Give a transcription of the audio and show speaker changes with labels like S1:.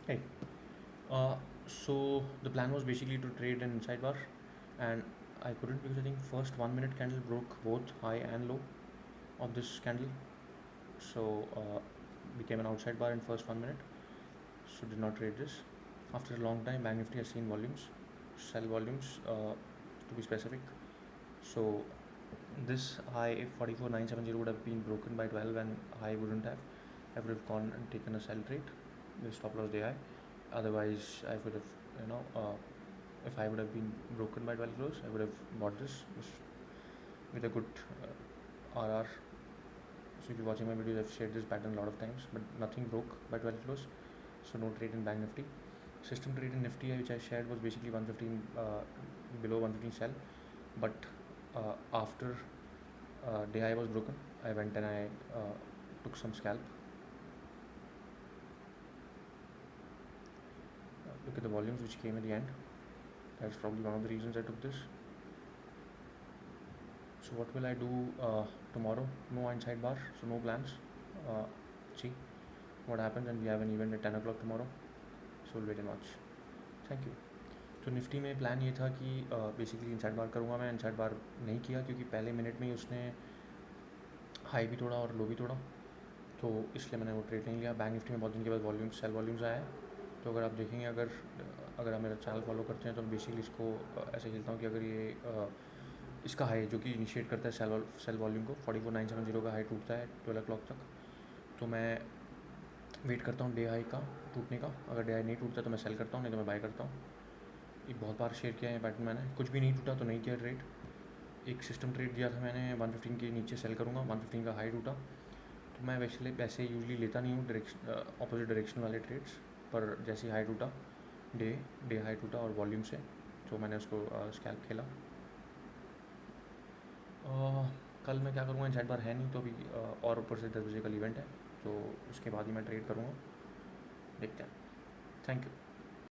S1: Hey, so the plan was basically to trade an inside bar, and I couldn't because I think first 1 minute candle broke both high and low of this candle. So became an outside bar in first 1 minute. So did not trade this. After a long time, Bank Nifty has seen volumes, sell volumes to be specific. So this high 44,970 would have been broken by 12, and high wouldn't have. I would have gone and taken a sell trade with stop loss day high. Otherwise, I would have, if I would have been broken by 12 close, I would have bought this with a good RR. So if you're watching my videos, I've shared this pattern a lot of times, but nothing broke by 12 close. So no trade in Bank Nifty. System trade in Nifty, which I shared, was basically 115 below 115 sell, but after day high was broken, I went and I took some scalp. Look at the volumes which came at the end. That's probably one of the reasons I took this. So what will I do tomorrow? No inside bar, so no plans. See what happens, and we have an event at 10 o'clock tomorrow. So we'll wait and watch. Thank you. तो Nifty में plan ये था कि basically inside बार करूँगा. मैं inside बार नहीं किया क्योंकि पहले मिनट में ही उसने हाई भी तोड़ा और लो भी तोड़ा, तो इसलिए मैंने वो ट्रेड नहीं लिया. बैंक निफ्टी में बहुत दिन के बाद वॉल्यूम्स सेल वॉल्यूम्स आया है. तो अगर आप देखेंगे, अगर आप मेरा चैनल फॉलो करते हैं, तो मैं बेसिकली इसको ऐसे खेलता हूँ कि अगर ये इसका हाई जो कि इनिशिएट करता है सेल वॉल्यूम को, 44,970 का हाई टूटता है 12 o'clock तक, तो मैं वेट करता हूँ डे हाई का टूटने का. अगर डे हाई नहीं टूटता तो मैं सेल करता हूँ, नहीं तो मैं बाय करता हूँ. ये बहुत बार शेयर किया है पैटर्न मैंने. कुछ भी नहीं टूटा तो नहीं किया ट्रेड. एक सिस्टम ट्रेड दिया था मैंने 115 के नीचे सेल करूँगा, 115 का हाई टूटा. तो मैं वैसे यूजली लेता नहीं हूँ ऑपोजिट डायरेक्शन वाले ट्रेड्स, पर जैसे हाई टूटा डे हाई टूटा और वॉल्यूम से, तो मैंने उसको स्कैल्प खेला. कल मैं क्या करूँगा, इनसाइड बार है नहीं, तो अभी और ऊपर से 10 बजे कल इवेंट है, तो उसके बाद ही मैं ट्रेड करूँगा. देखते हैं. Thank you.